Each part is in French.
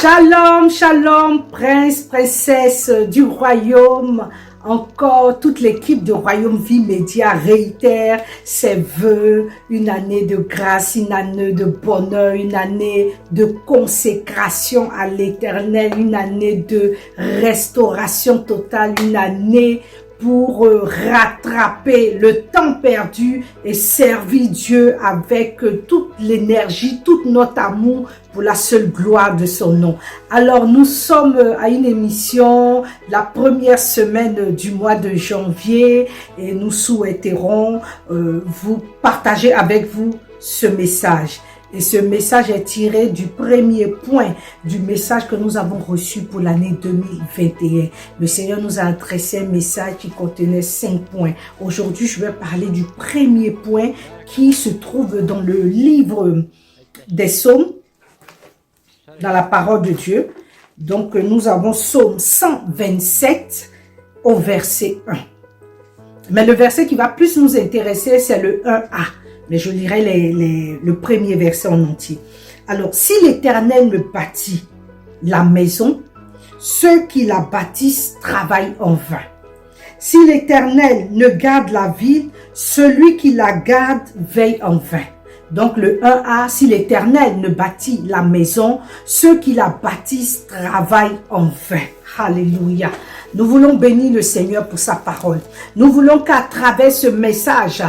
Shalom, shalom, prince, princesse du royaume. Encore toute l'équipe de Royaume Vie Média réitère ses vœux, une année de grâce, une année de bonheur, une année de consécration à l'Éternel, une année de restauration totale, une année pour rattraper le temps perdu et servir Dieu avec toute l'énergie, tout notre amour pour la seule gloire de son nom. Alors nous sommes à une émission, la première semaine du mois de janvier, et nous souhaiterons vous partager avec vous ce message. Et ce message est tiré du premier point du message que nous avons reçu pour l'année 2021. Le Seigneur nous a adressé un message qui contenait 5 points. Aujourd'hui, je vais parler du premier point qui se trouve dans le livre des Psaumes, dans la parole de Dieu. Donc, nous avons Psaume 127 au verset 1. Mais le verset qui va plus nous intéresser, c'est le 1a. Mais je lirai le premier verset en entier. Alors, si l'Éternel ne bâtit la maison, ceux qui la bâtissent travaillent en vain. Si l'Éternel ne garde la ville, celui qui la garde veille en vain. Donc le 1a, si l'Éternel ne bâtit la maison, ceux qui la bâtissent travaillent en vain. Alléluia. Nous voulons bénir le Seigneur pour sa parole. Nous voulons qu'à travers ce message,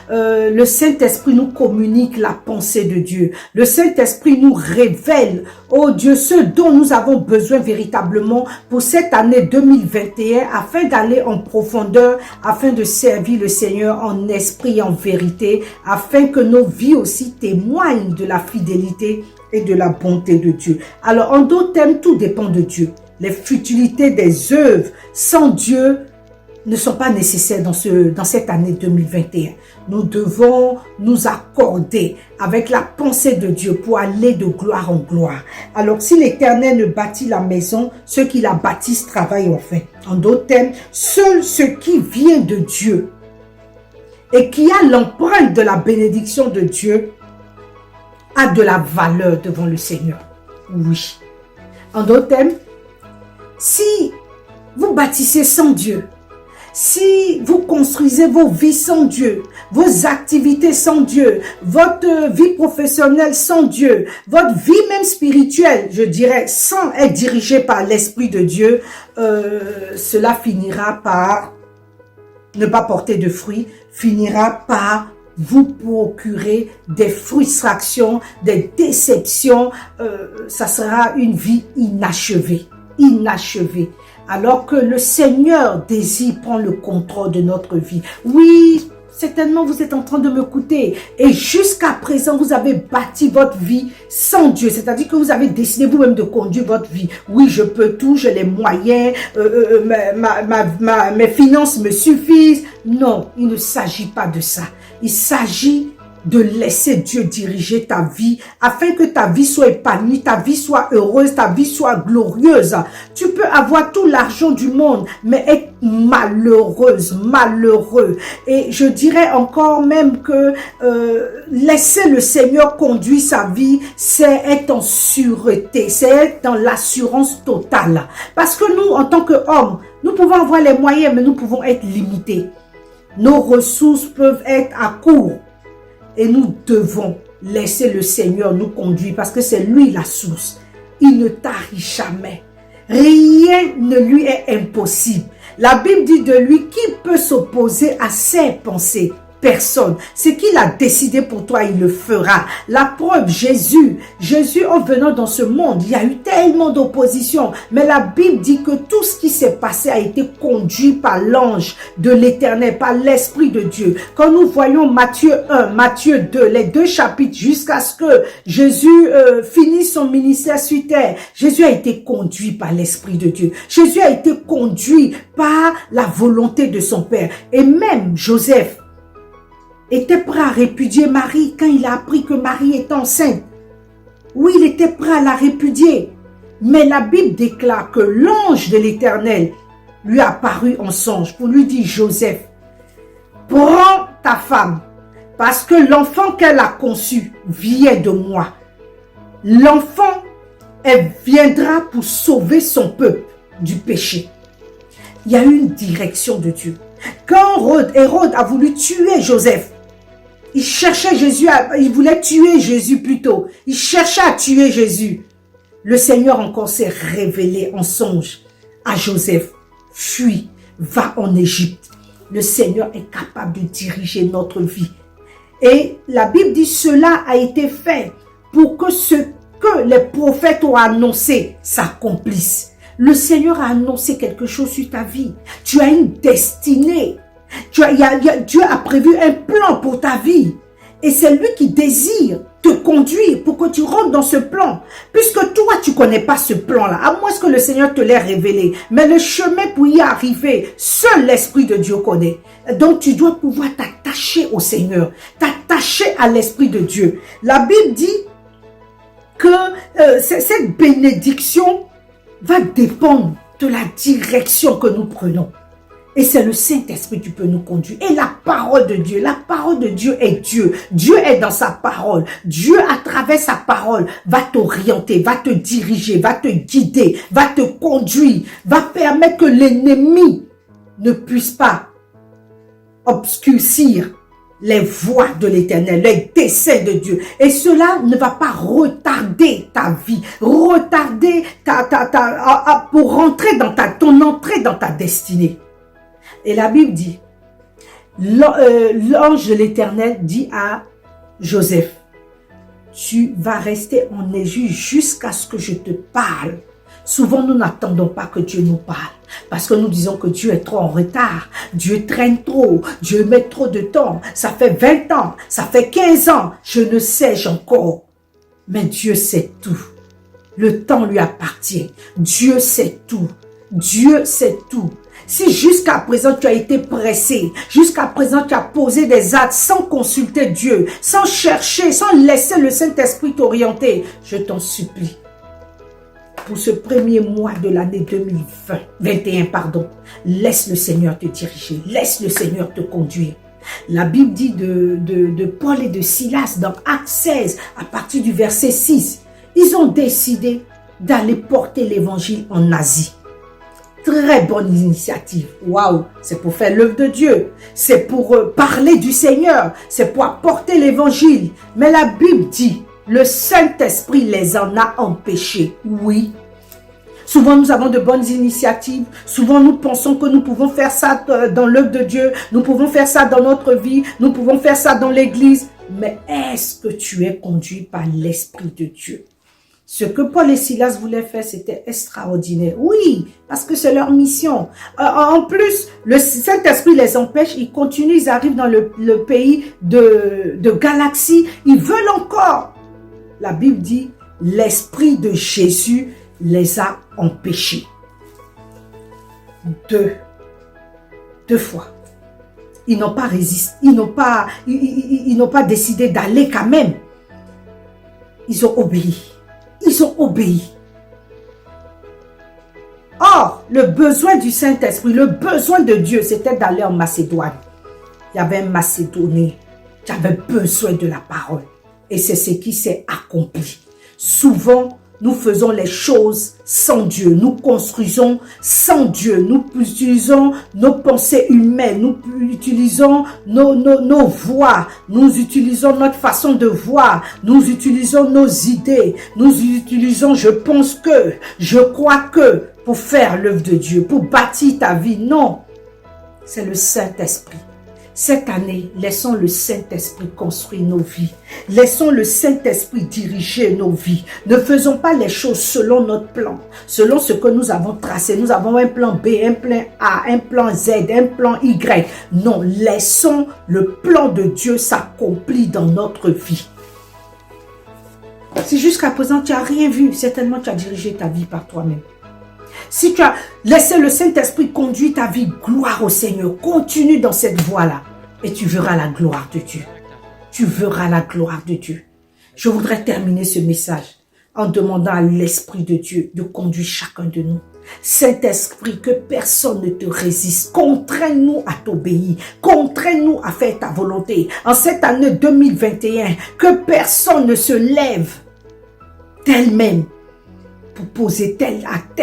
le Saint-Esprit nous communique la pensée de Dieu. Le Saint-Esprit nous révèle, oh Dieu, ce dont nous avons besoin véritablement pour cette année 2021, afin d'aller en profondeur, afin de servir le Seigneur en esprit et en vérité, afin que nos vies aussi témoignent de la fidélité et de la bonté de Dieu. Alors, en d'autres termes, tout dépend de Dieu. Les futilités des œuvres sans Dieu ne sont pas nécessaires dans cette année 2021. Nous devons nous accorder avec la pensée de Dieu pour aller de gloire en gloire. Alors, si l'Éternel ne bâtit la maison, ceux qui la bâtissent travaillent en vain. En d'autres termes, seul ce qui vient de Dieu et qui a l'empreinte de la bénédiction de Dieu a de la valeur devant le Seigneur. Oui. En d'autres termes, si vous bâtissez sans Dieu, si vous construisez vos vies sans Dieu, vos activités sans Dieu, votre vie professionnelle sans Dieu, votre vie même spirituelle, je dirais, sans être dirigée par l'Esprit de Dieu, cela finira par ne pas porter de fruits, finira par vous procurer des frustrations, des déceptions. Ça sera une vie inachevée. Alors que le Seigneur désire prendre le contrôle de notre vie. Oui, certainement vous êtes en train de m'écouter et jusqu'à présent vous avez bâti votre vie sans Dieu, c'est-à-dire que vous avez décidé vous-même de conduire votre vie. Oui, je peux tout, j'ai les moyens, mes finances me suffisent. Non, il ne s'agit pas de ça. Il s'agit de laisser Dieu diriger ta vie afin que ta vie soit épanouie, ta vie soit heureuse, ta vie soit glorieuse. Tu peux avoir tout l'argent du monde, mais être malheureuse, malheureux. Et je dirais encore même que laisser le Seigneur conduire sa vie, c'est être en sûreté, c'est être dans l'assurance totale. Parce que nous, en tant qu'hommes, nous pouvons avoir les moyens, mais nous pouvons être limités. Nos ressources peuvent être à court. Et nous devons laisser le Seigneur nous conduire parce que c'est lui la source. Il ne tarit jamais. Rien ne lui est impossible. La Bible dit de lui, qui peut s'opposer à ses pensées? Personne. Ce qu'il a décidé pour toi, il le fera. La preuve, Jésus en venant dans ce monde, il y a eu tellement d'opposition. Mais la Bible dit que tout ce qui s'est passé a été conduit par l'ange de l'Éternel, par l'Esprit de Dieu. Quand nous voyons Matthieu 1, Matthieu 2, les 2 chapitres, jusqu'à ce que Jésus finisse son ministère sur terre, Jésus a été conduit par l'Esprit de Dieu. Jésus a été conduit par la volonté de son Père. Et même Joseph était prêt à répudier Marie quand il a appris que Marie est enceinte. Oui, il était prêt à la répudier. Mais la Bible déclare que l'ange de l'Éternel lui a apparu en songe pour lui dire, Joseph, prends ta femme parce que l'enfant qu'elle a conçu vient de moi. L'enfant Elle viendra pour sauver son peuple du péché. Il y a une direction de Dieu. Quand Hérode a voulu tuer Joseph, il cherchait Jésus, il voulait tuer Jésus plutôt. Il cherchait à tuer Jésus. Le Seigneur encore s'est révélé en songe à Joseph. Fuis, va en Égypte. Le Seigneur est capable de diriger notre vie. Et la Bible dit cela a été fait pour que ce que les prophètes ont annoncé s'accomplisse. Le Seigneur a annoncé quelque chose sur ta vie. Tu as une destinée. Dieu a prévu un plan pour ta vie. Et c'est lui qui désire te conduire pour que tu rentres dans ce plan. Puisque toi, tu ne connais pas ce plan-là. À moins que le Seigneur te l'ait révélé. Mais le chemin pour y arriver, seul l'Esprit de Dieu connaît. Donc, tu dois pouvoir t'attacher au Seigneur. T'attacher à l'Esprit de Dieu. La Bible dit que cette bénédiction va dépendre de la direction que nous prenons. Et c'est le Saint-Esprit qui peut nous conduire. Et la parole de Dieu est Dieu. Dieu est dans sa parole. Dieu, à travers sa parole, va t'orienter, va te diriger, va te guider, va te conduire, va permettre que l'ennemi ne puisse pas obscurcir les voies de l'Éternel, les desseins de Dieu. Et cela ne va pas retarder ta vie, retarder pour rentrer dans ton entrée dans ta destinée. Et la Bible dit, l'ange de l'Éternel dit à Joseph, tu vas rester en Égypte jusqu'à ce que je te parle. Souvent, nous n'attendons pas que Dieu nous parle. Parce que nous disons que Dieu est trop en retard. Dieu traîne trop. Dieu met trop de temps. Ça fait 20 ans. Ça fait 15 ans. Je ne sais encore. Mais Dieu sait tout. Le temps lui appartient. Dieu sait tout. Dieu sait tout. Si jusqu'à présent tu as été pressé, jusqu'à présent tu as posé des actes sans consulter Dieu, sans chercher, sans laisser le Saint-Esprit t'orienter, je t'en supplie. Pour ce premier mois de l'année 2021, laisse le Seigneur te diriger, laisse le Seigneur te conduire. La Bible dit de Paul et de Silas dans Actes 16, à partir du verset 6, ils ont décidé d'aller porter l'évangile en Asie. Très bonne initiative. Waouh, c'est pour faire l'œuvre de Dieu. C'est pour parler du Seigneur. C'est pour apporter l'évangile. Mais la Bible dit, le Saint-Esprit les en a empêchés. Oui. Souvent, nous avons de bonnes initiatives. Souvent, nous pensons que nous pouvons faire ça dans l'œuvre de Dieu. Nous pouvons faire ça dans notre vie. Nous pouvons faire ça dans l'église. Mais est-ce que tu es conduit par l'Esprit de Dieu? Ce que Paul et Silas voulaient faire, c'était extraordinaire. Oui, parce que c'est leur mission. En plus, le Saint-Esprit les empêche, ils continuent, ils arrivent dans le pays de Galatie. Ils veulent encore. La Bible dit, l'Esprit de Jésus les a empêchés. Deux fois. Ils n'ont pas résisté, ils n'ont pas décidé d'aller quand même. Ils ont obéi. Ils ont obéi. Or, le besoin du Saint-Esprit, le besoin de Dieu, c'était d'aller en Macédoine. Il y avait un Macédonien qui avait besoin de la parole. Et c'est ce qui s'est accompli. Souvent, nous faisons les choses sans Dieu. Nous construisons sans Dieu. Nous utilisons nos pensées humaines. Nous utilisons nos voix. Nous utilisons notre façon de voir. Nous utilisons nos idées. Nous utilisons je pense que, je crois que, pour faire l'œuvre de Dieu, pour bâtir ta vie. Non, c'est le Saint-Esprit. Cette année, laissons le Saint-Esprit construire nos vies. Laissons le Saint-Esprit diriger nos vies. Ne faisons pas les choses selon notre plan, selon ce que nous avons tracé. Nous avons un plan B, un plan A, un plan Z, un plan Y. Non, laissons le plan de Dieu s'accomplir dans notre vie. Si jusqu'à présent tu n'as rien vu, certainement tu as dirigé ta vie par toi-même. Si tu as laissé le Saint-Esprit conduire ta vie, gloire au Seigneur. Continue dans cette voie-là et tu verras la gloire de Dieu. Tu verras la gloire de Dieu. Je voudrais terminer ce message en demandant à l'Esprit de Dieu de conduire chacun de nous. Saint-Esprit, que personne ne te résiste. Contrains-nous à t'obéir. Contrains-nous à faire ta volonté. En cette année 2021, que personne ne se lève d'elle-même pour poser tel acte.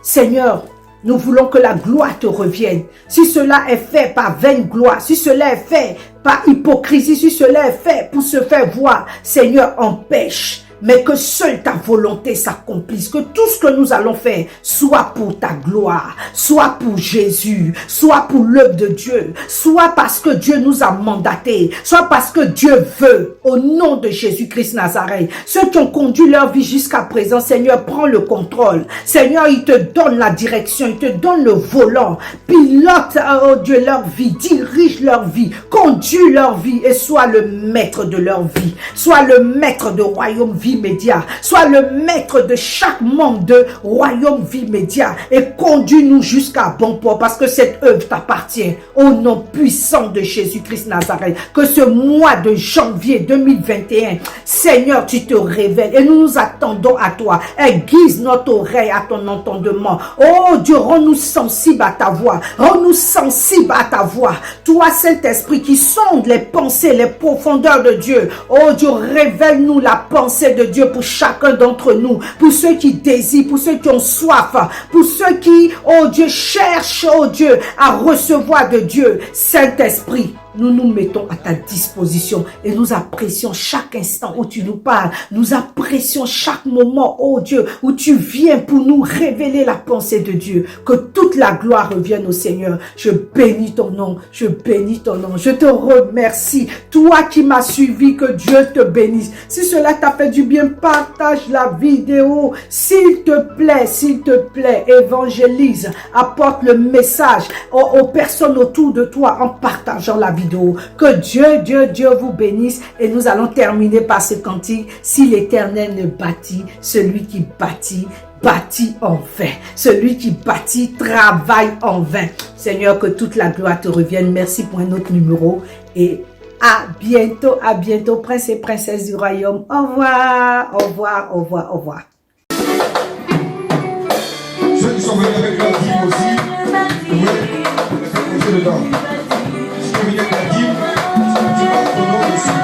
Seigneur, nous voulons que la gloire te revienne. Si cela est fait par vaine gloire, si cela est fait par hypocrisie, si cela est fait pour se faire voir, Seigneur, empêche. Mais que seule ta volonté s'accomplisse, que tout ce que nous allons faire soit pour ta gloire, soit pour Jésus, soit pour l'œuvre de Dieu, soit parce que Dieu nous a mandatés, soit parce que Dieu veut, au nom de Jésus-Christ Nazareth. Ceux qui ont conduit leur vie jusqu'à présent, Seigneur, prends le contrôle. Seigneur, il te donne la direction, il te donne le volant, pilote, oh Dieu, leur vie, dirige leur vie, conduis leur vie et sois le maître de leur vie, sois le maître de Royaume Vie Média, sois le maître de chaque membre de Royaume Vie Média et conduis-nous jusqu'à bon port parce que cette œuvre t'appartient au nom puissant de Jésus-Christ Nazareth. Que ce mois de janvier 2021, Seigneur, tu te révèles et nous nous attendons à toi. Aiguise notre oreille à ton entendement. Oh Dieu, rends-nous sensibles à ta voix. Rends-nous sensibles à ta voix. Toi, Saint-Esprit, qui sonde les pensées, les profondeurs de Dieu. Oh Dieu, révèle-nous la pensée de Dieu pour chacun d'entre nous, pour ceux qui désirent, pour ceux qui ont soif, pour ceux qui, oh Dieu, cherchent, oh Dieu, à recevoir de Dieu. Saint-Esprit, nous nous mettons à ta disposition et nous apprécions chaque instant où tu nous parles. Nous apprécions chaque moment, oh Dieu, où tu viens pour nous révéler la pensée de Dieu. Que toute la gloire revienne au Seigneur. Je bénis ton nom, je bénis ton nom. Je te remercie. Toi qui m'as suivi, que Dieu te bénisse. Si cela t'a fait du bien, partage la vidéo. S'il te plaît, évangélise. Apporte le message aux personnes autour de toi en partageant la vidéo. Que Dieu vous bénisse et nous allons terminer par ce cantique. Si l'Éternel ne bâtit, celui qui bâtit en vain. Celui qui bâtit travaille en vain. Seigneur, que toute la gloire te revienne. Merci pour un autre numéro et à bientôt, princes et princesses du royaume. Au revoir, au revoir, au revoir, au revoir. Ceux qui sont venus avec leur dîme aussi, oui, mettez dedans. Si vous venez avec la dîme, tu vas au nom dessus.